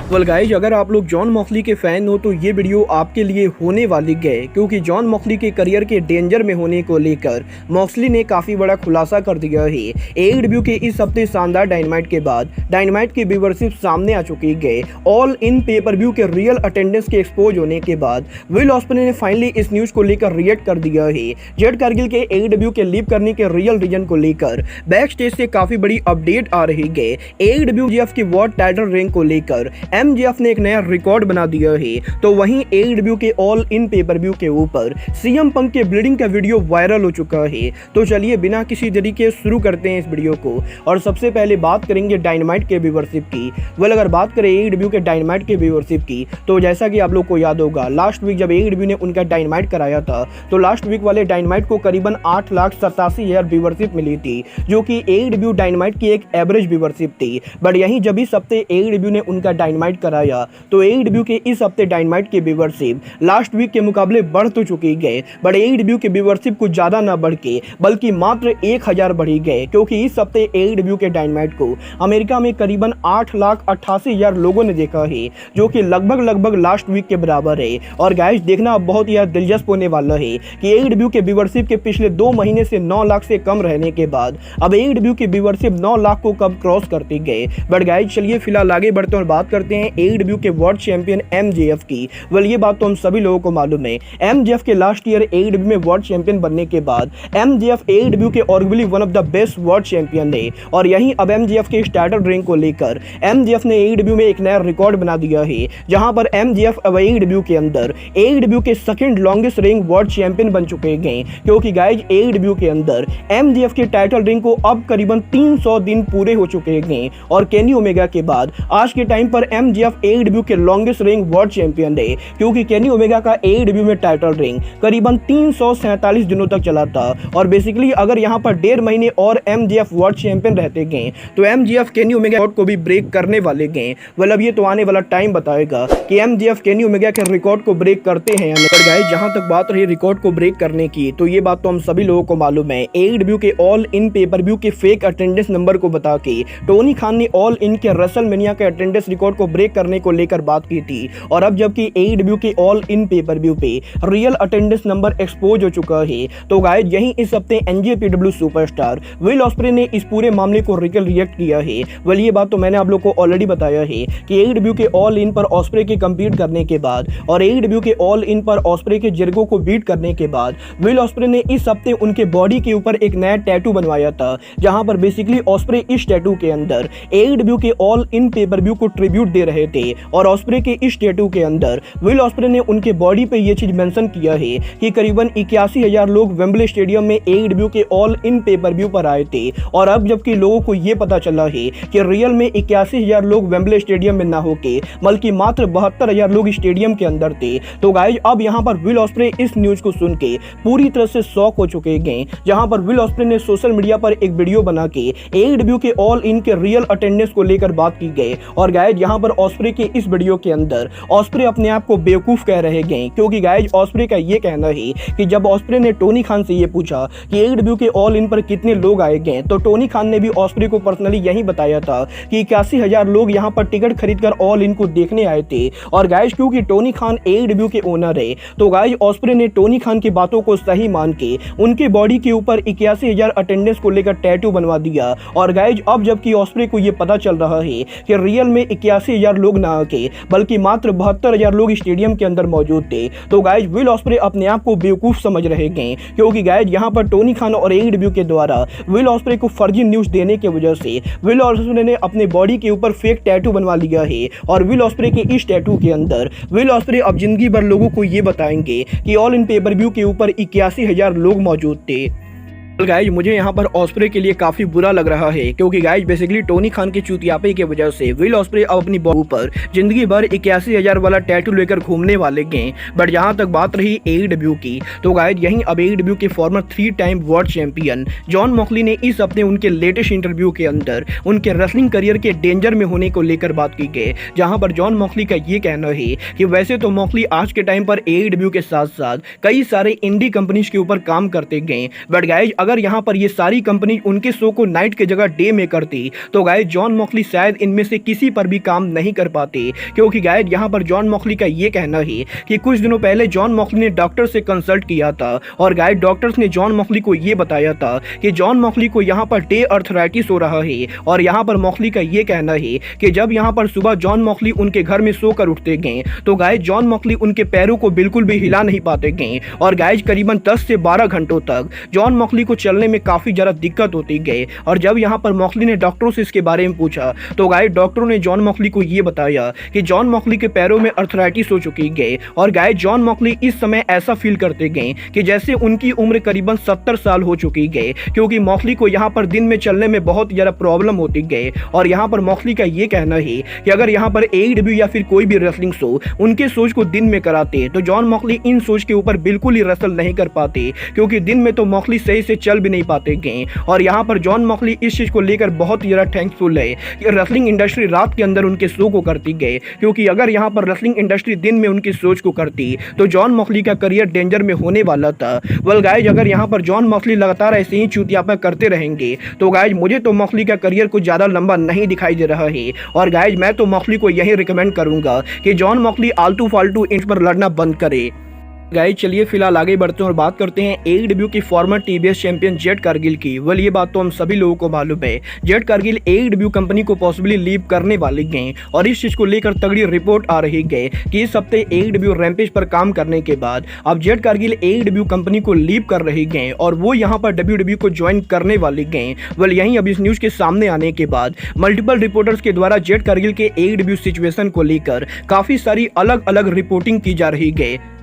Well guys, अगर आप लोग जॉन मॉक्सली के फैन हो तो ये वीडियो आपके लिए होने वाली है, क्योंकि जॉन मॉक्सली के करियर के डेंजर में होने को लेकर मॉक्सली ने काफी बड़ा खुलासा कर दिया है। एडब्ल्यू के इस हफ्ते शानदार डायनामाइट के बाद डायनामाइट की व्यूअरशिप सामने आ चुकी है। ऑल इन पेपर व्यू के रियल अटेंडेंस के एक्सपोज होने के बाद विल ऑस्प्रे ने फाइनली इस न्यूज को लेकर रिएक्ट कर दिया है। जेड कारगिल के एडब्ल्यू के लीव करने के रियल रीजन को लेकर बैक स्टेज से काफी बड़ी अपडेट आ रही है। एडब्ल्यू की वर्ल्ड टाइटल रैंक को लेकर एमजेएफ ने एक नया रिकॉर्ड बना दिया है। तो वहीं एडब्ल्यू के ऑल इन पेपर व्यू के ऊपर सीएम पंक के ब्लीडिंग का वीडियो वायरल हो चुका है। तो चलिए बिना किसी देरी के शुरू करते हैं इस वीडियो को। और सबसे पहले बात करेंगे डायनामाइट के व्यूअरशिप की। वेल, अगर बात करें एडब्ल्यू के डायनामाइट के व्यूअरशिप की, तो जैसा कि आप लोग को याद होगा, लास्ट वीक जब एडब्ल्यू ने उनका डायनामाइट कराया था तो लास्ट वीक वाले डायनामाइट को करीबन 8,87,000 व्यूअरशिप मिली थी, जो कि एडब्ल्यू डायनामाइट की एक एवरेज व्यूअरशिप थी। बट यहीं जब इस हफ्ते एडब्ल्यू ने उनका डायनामाइट कराया तो एडब्ल्यू के इस हफ्ते डायनामाइट की व्यूअरशिप लास्ट वीक के मुकाबले बढ़ तो चुकी है। बट एडब्ल्यू की व्यूअरशिप कुछ ज्यादा ना बढ़ के बल्कि मात्र 1,000 बढ़ी गए, क्योंकि इस हफ्ते एडब्ल्यू के डायनामाइट को अमेरिका में करीबन 8,88,000 लोगों ने देखा है, जो कि लगभग लास्ट वीक के बराबर है। और गाइस, देखना बहुत ही दिलचस्प होने वाला है कि एडब्ल्यू के व्यूअरशिप के पिछले 2 महीने से 9 लाख से कम रहने के बाद अब एडब्ल्यू की व्यूअरशिप 9 लाख को कब क्रॉस करती गए। बट गाइस, चलिए फिलहाल आगे बढ़ते हैं और बात करते हैं एडब्ल्यू के वर्ल्ड चैंपियन एमजेएफ की। वेल, ये बात तो हम सभी लोगों को मालूम है। एमजेएफ के लास्ट ईयर एडब्ल्यू में वर्ल्ड चैंपियन बनने के बाद एमजेएफ एडब्ल्यू के arguably one of the best world champion है। और यहीं अब एमजेएफ के टाइटल रैंक को लेकर एमजेएफ ने एडब्ल्यू में एक नया रिकॉर्ड बना दिया है, जहां पर एमजेएफ अब एडब्ल्यू के अंदर एडब्ल्यू के second longest rank world champion बन चुके हैं। क्योंकि गाइज, एडब्ल्यू के अंदर एमजेएफ के टाइटल रैंक को अब करीबन 300 दिन पूरे हो चुके हैं। और केनी ओमेगा के बाद आज के टाइम पर एमजेएफ एडब्ल्यू के लॉन्गेस्ट रैंक वर्ल्ड चैंपियन है, क्योंकि केनी ओमेगा का एडब्ल्यू में टाइटल रैंक करीबन 347 दिनों तक चला था। और बेसिकली अगर यहां पर 1.5 महीने और एमजेएफ वर्ल्ड चैंपियन रहते गए तो एमजेएफ केनी ओमेगा रिकॉर्ड को भी ब्रेक करने वाले गए। वेल, अब ये तो आने वाला टाइम बताएगा कि एमजेएफ केनी ओमेगा के रिकॉर्ड को ब्रेक करते हैं या नहीं। पर गाइस, जहां तक बात रही रिकॉर्ड को ब्रेक करने की, तो ये बात तो हम सभी लोगों को मालूम है। एडब्ल्यू के ऑल इन पेपर व्यू के फेक अटेंडेंस नंबर को बता के टोनी खान ने ऑल इन के रेसलमेनिया के अटेंडेंस रिकॉर्ड को ब्रेक करने को लेकर बात की थी। और अब जबकि एडब्ल्यू के ऑल इन पेपर व्यू पे रियल अटेंडेंस नंबर एक्सपोज हो चुका है, तो गाइस यहीं इस हफ्ते एनजेपीडब्ल्यू सुपरस्टार विल ऑस्प्रे ने इस पूरे मामले को रिएक्ट किया है। वेल, ये बात तो मैंने आप लोग को ऑलरेडी बताया है कि एडब्ल्यू के ऑल इन पर ऑस्प्रे के कंपीट करने के बाद और एडब्ल्यू के ऑल इन पर ऑस्प्रे के जेरिको को बीट करने के बाद विल ऑस्प्रे ने इस हफ्ते उनके बॉडी के ऊपर एक नया टैटू बनवाया था, जहां पर बेसिकली ऑस्प्रे इस टैटू के अंदर एडब्ल्यू के ऑल इन पेपर व्यू को ट्रिब्यूट दे रहे थे। और ऑस्प्रे के इस टैटू के अंदर विल ऑस्प्रे ने उनके बॉडी पे ये चीज मेंशन किया है कि करीबन 81,000 लोग वेम्बले स्टेडियम में एडब्ल्यू के ऑल इन पेपर व्यू पर आए थे। और अब जबकि लोगों को ये पता चला है कि रियल में 81,000 लोग वेम्बले स्टेडियम में ना होके बल्कि मात्र 72,000 लोग स्टेडियम के अंदर थे। तो गाइज, अब यहाँ पर विल ऑस्प्रे इस न्यूज को सुन के पूरी तरह से शॉक हो चुके हैं, जहां पर विल ऑस्प्रे ने सोशल मीडिया पर एक वीडियो बना के एडब्ल्यू के ऑल इन के रियल अटेंडेंस को लेकर बात की गई। और गाइज, यहाँ पर ऑस्प्रे के इस वीडियो के अंदर ऑस्प्रे अपने आप को बेवकूफ कह रहे हैं, क्योंकि गाइज ऑस्प्रे का ये कहना है कि जब ऑस्प्रे ने टोनी खान से ये पूछा कि एडब्ल्यू के ऑल इन पर कितने लोग आए गए, तो टोनी खान ने भी ऑस्प्रे को पर्सनली यही बताया था कि 81,000 लोग यहाँ पर टिकट खरीदकर ऑल इन को देखने आए थे। और गाइज, क्योंकि टोनी खान एडब्ल्यू के ओनर है, तो गाइज ऑस्प्रे ने टोनी खान की बातों को सही मान के उनके बॉडी के ऊपर 81,000 अटेंडेंस को लेकर टैटू बनवा दिया। और गाइज, अब जबकि ऑस्प्रे को ये पता चल रहा है कि रियल में 81,000 लोग ना आके बल्कि मात्र 72,000 लोग स्टेडियम के अंदर मौजूद थे, तो गाइज विल ऑस्प्रे अपने आप को बेवकूफ समझ रहे हैं। क्योंकि गाइज, यहाँ पर टोनी खान और एडब्ल्यू के द्वारा विल ऑस्प्रे को फर्जी न्यूज देने की वजह से विल ऑस्प्रे ने अपने बॉडी के ऊपर फेक टैटू बनवा लिया है। और विल ऑस्प्रे के इस टैटू के अंदर विल ऑस्प्रे अब जिंदगी भर लोगों को ये बताएंगे कि ऑल इन पेपर व्यू के ऊपर 81,000 लोग मौजूद थे। गाइज, मुझे यहाँ पर ऑस्प्रे के लिए काफी बुरा लग रहा है, क्योंकि गाइज बेसिकली टोनी खान के चूतियापे की वजह से विल ऑस्प्रे अब अपनी बॉडी पर जिंदगी भर 81,000 वाला टैटू लेकर घूमने वाले गए। बट जहाँ तक बात रही एडब्ल्यू की, तो गाइज यहीं अब एडब्ल्यू के farmer 3 time world champion John Moxley ने इस हफ्ते उनके लेटेस्ट इंटरव्यू के अंदर उनके रेसलिंग करियर के डेंजर में होने को लेकर बात की गई, जहाँ पर जॉन मॉक्सली का ये कहना है कि वैसे तो मॉक्सली आज के टाइम पर एडब्ल्यू के साथ साथ कई सारे इंडी कंपनीज के ऊपर काम करते गए, बट गाइज अगर यहाँ पर ये सारी कंपनी उनके शो को नाइट के जगह डे में करती तो गाइज जॉन मॉक्सली शायद इनमें से किसी पर भी काम नहीं कर पाते, क्योंकि गाइज यहाँ पर जॉन मॉक्सली का ये कहना है कि कुछ दिनों पहले जॉन मॉक्सली ने डॉक्टर से कंसल्ट किया था और गाइज डॉक्टर्स ने जॉन मॉक्सली को ये बताया था कि जॉन मॉक्सली को यहाँ पर डे अर्थराइटिस हो रहा है। और यहाँ पर मॉक्सली का ये कहना है कि जब यहाँ पर सुबह जॉन मॉक्सली उनके घर में सोकर उठते गए तो गाइज जॉन मॉक्सली उनके पैरों को बिल्कुल भी हिला नहीं पाते गए और गाइज करीबन 10 से 12 घंटों तक जॉन मॉक्सली को चलने में काफी ज्यादा दिक्कत होती गई। और जब यहाँ पर मॉक्सली ने डॉक्टरों से इसके बारे में पूछा तो गाइज डॉक्टरों ने जॉन मॉक्सली को ये बताया कि जॉन मॉक्सली के पैरों में अर्थराइटिस हो चुकी गई और गाइज जॉन मॉक्सली इस समय ऐसा फील करते गए कि जैसे उनकी उम्र करीबन 70 साल हो चुकी गई, क्योंकि मॉक्सली को यहाँ पर दिन में चलने में बहुत ज्यादा प्रॉब्लम होती गई। और यहाँ पर मॉक्सली का ये कहना है कि अगर यहाँ पर AEW या फिर कोई भी रेसलिंग शो उनके शोज को दिन में कराते तो जॉन मॉक्सली इन शोज के ऊपर बिल्कुल ही रेसल नहीं कर पाते, क्योंकि दिन में तो मॉक्सली सही से चल भी नहीं पाते गए। और यहाँ पर जॉन मॉक्सली इस चीज को लेकर बहुत ही ज्यादा थैंकफुल है कि रेसलिंग इंडस्ट्री रात के अंदर उनके शो को करती गए, क्योंकि अगर यहाँ पर रेसलिंग इंडस्ट्री दिन में उनके शोज को करती तो जॉन मॉक्सली का करियर डेंजर में होने वाला था। वेल गाइज अगर यहाँ पर जॉन मॉक्सली लगातार ऐसे ही चूतियापा करते रहेंगे तो गाइज मुझे तो मॉक्सली का करियर कुछ ज्यादा लंबा नहीं दिखाई दे रहा है। और गाइज मैं तो मॉक्सली को यही रिकमेंड करूंगा कि जॉन मॉक्सली आलतू फालतू इंच पर लड़ना बंद करे। गाइस चलिए फिलहाल आगे बढ़ते हैं और बात करते हैं AEW की farmer TBS champion Jade Cargill की। वेल ये बात तो हम सभी लोगों को मालूम है, जेड कारगिल AEW कंपनी को पॉसिबली लीव करने वाले गए और इस चीज को लेकर तगड़ी रिपोर्ट आ रही है कि इस हफ्ते AEW रैम्पेज पर काम करने के बाद अब जेड कारगिल AEW कंपनी को लीव कर रहे गए और वो यहाँ पर WWE को ज्वाइन करने वाले गए। वेल यहीं अब इस न्यूज के सामने आने के बाद मल्टीपल रिपोर्टर्स के द्वारा जेड कारगिल के AEW सिचुएशन को लेकर काफी सारी अलग अलग रिपोर्टिंग की जा रही है।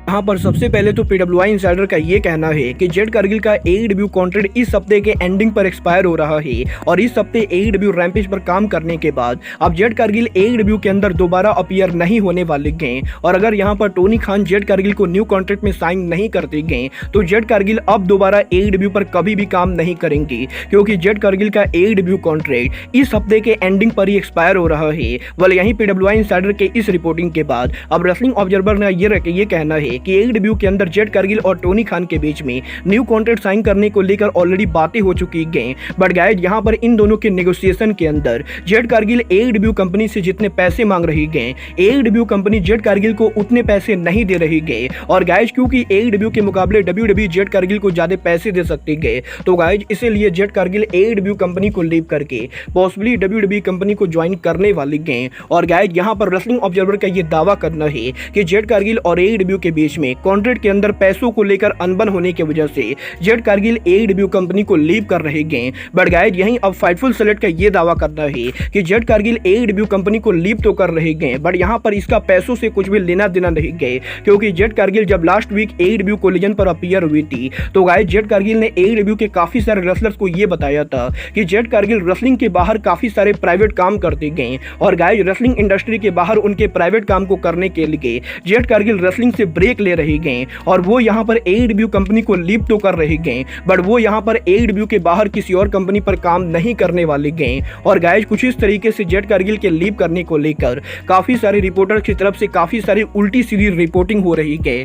यहाँ पर सबसे पहले तो PWI इंसाइडर का ये कहना है कि जेड कारगिल का AEW कॉन्ट्रैक्ट इस हफ्ते के एंडिंग पर एक्सपायर हो रहा है और इस हफ्ते AEW रैम्पेज पर काम करने के बाद अब जेड कारगिल AEW के अंदर दोबारा अपीयर नहीं होने वाले गए। और अगर यहाँ पर टोनी खान जेड कारगिल को न्यू कॉन्ट्रैक्ट में साइन नहीं करते गए तो जेड कारगिल अब दोबारा AEW पर कभी भी काम नहीं करेंगे, क्योंकि जेड कारगिल का AEW कॉन्ट्रैक्ट इस हफ्ते के एंडिंग पर ही एक्सपायर हो रहा है। वेल यहीं PWI इंसाइडर के इस रिपोर्टिंग के बाद अब रेसलिंग ऑब्जर्वर ने ये कहना है कि AEW के अंदर जेड कारगिल और टोनी खान के बीच में न्यू कॉन्ट्रैक्ट साइन करने को लेकर ऑलरेडी बातें हो चुकी गई। बट गाइस यहाँ पर इन दोनों के नेगोशिएशन के अंदर जेड कारगिल AEW कंपनी से जितने पैसे मांग रही गए AEW कंपनी जेड कारगिल को उतने पैसे नहीं दे रही गए। और गाइस क्योंकि AEW के मुकाबले WWE जेड कारगिल को ज्यादा पैसे दे सकते गए तो गाइस इसीलिए जेड कारगिल AEW कंपनी को लीव करके पॉसिबली WWE कंपनी को ज्वाइन करने वाले गए। और गाइस यहाँ पर रेसलिंग ऑब्जर्वर का ये दावा करना है कि जेड कारगिल और AEW के बीच में कॉन्ट्रैक्ट के अंदर पैसों को लेकर अनबन होने की वजह से जेड कारगिल AEW कंपनी को लीव कर रहे गए। बट गाइस यहीं अब फाइटफुल सेलेक्ट का ये दावा करना है कि जेड कारगिल AEW कंपनी को लीव तो कर रहे गए बट यहाँ पर इसका पैसों से कुछ भी लेना देना नहीं गए, क्योंकि जेड कारगिल जब लास्ट वीक AEW कोलिजन पर अपीयर हुई थी तो गाइस जेड कारगिल ने AEW के काफी सारे रेसलर्स को ये बताया था कि जेड कारगिल रेसलिंग के बाहर काफी सारे प्राइवेट काम करते गए और गाइस रेसलिंग इंडस्ट्री के बाहर उनके प्राइवेट काम को करने के लिए जेड कारगिल रेसलिंग से ब्रेक ले रहे गए और वो यहाँ पर AEW कंपनी को लीव तो कर रहे गए बट वो यहाँ पर AEW के बाहर किसी और कंपनी पर काम नहीं करने वाले गए। और गाइस कुछ इस तरीके से जेड कारगिल के लीव करने को लेकर काफी सारे रिपोर्टर्स की तरफ से काफी सारी उल्टी सीधी रिपोर्टिंग हो रही है।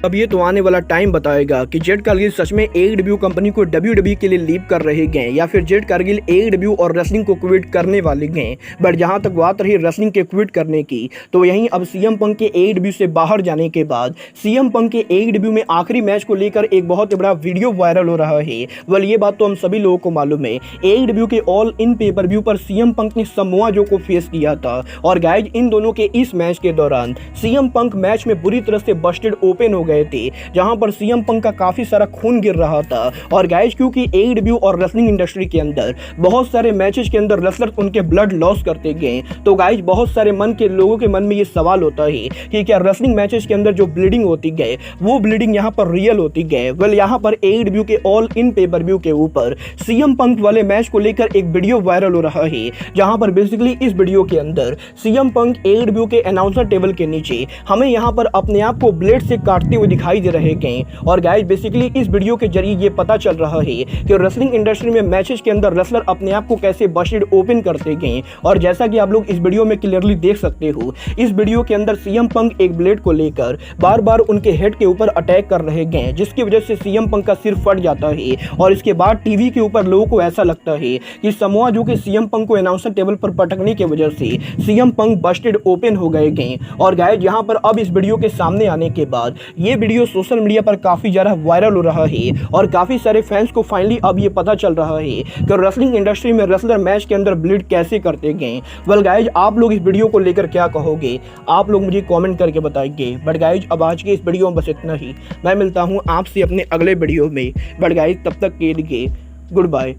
अब ये तो आने वाला टाइम बताएगा कि जेड कारगिल सच में AEW कंपनी को WWE के लिए लीव कर रहे गए या फिर जेड कारगिल AEW और रेसलिंग को क्विट करने वाले गए। बट जहां तक बात रही रेसलिंग के क्विट करने की तो यहीं अब CM पंक के AEW से बाहर जाने के बाद CM पंक के AEW में आखिरी मैच को लेकर एक बहुत बड़ा वीडियो वायरल हो रहा है। वेल ये बात तो हम सभी लोगों को मालूम है, AEW के ऑल इन पेपर व्यू पर CM पंक ने समोआ जो को फेस किया था और गाइज इन दोनों के इस मैच के दौरान CM पंक मैच में बुरी तरह से बस्टेड ओपन हो गए थे, जहां पर CM पंक का काफी सारा खून गिर रहा था। और गाइस क्योंकि AEW और रेसलिंग इंडस्ट्री के अंदर बहुत सारे मैचेस के अंदर रेसलर उनके ब्लड लॉस करते गए तो गाइस बहुत सारे मन के लोगों के मन में ये सवाल होता है कि क्या रेसलिंग मैचेस के अंदर जो ब्लीडिंग होती गए वो ब्लीडिंग यहाँ पर रियल होती गए। वेल यहाँ पर AEW के ऑल इन पेपर व्यू के ऊपर CM पंक वाले मैच को लेकर एक वीडियो वायरल हो रहा है, जहां पर बेसिकली इस वीडियो के अंदर CM पंक AEW के अनाउंसर टेबल के नीचे हमें यहाँ पर अपने आप को ब्लेड से काटते हुए दिखाई दे रहे हैं। और गाइस बेसिकली इस वीडियो के जरिए ये पता चल रहा है कि रेसलिंग इंडस्ट्री में मैचेस के अंदर रेसलर अपने आप को कैसे बस्टेड ओपन करते गए। और जैसा कि आप लोग इस वीडियो में क्लियरली देख सकते हो, इस वीडियो के अंदर सीएम पंक एक ब्लेड को लेकर बार बार उनके हेड के ऊपर अटैक कर रहे गए, जिसकी वजह से सीएम पंक का सिर फट जाता है। और इसके बाद टीवी के ऊपर लोगों को ऐसा लगता है कि समोआ जो कि सीएम पंक को अनाउंसर टेबल पर पटकने की वजह से सीएम पंक बस्टेड ओपन हो गए। और गाइस यहाँ पर अब इस वीडियो के सामने आने के बाद ये वीडियो सोशल मीडिया पर काफी ज्यादा वायरल हो रहा है और काफी सारे फैंस को फाइनली अब ये पता चल रहा है कि रेसलिंग इंडस्ट्री में रेसलर मैच के अंदर ब्लीड कैसे करते गए। वेल गाइस, आप लोग इस वीडियो को लेकर क्या कहोगे, आप लोग मुझे कमेंट करके बताइए। बट गाइस, अब आज के इस वीडियो में बस इतना ही। मैं मिलता हूँ आपसे अपने अगले वीडियो में। बट गाइस, तब तक के लिए goodbye,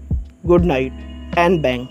good night and bang.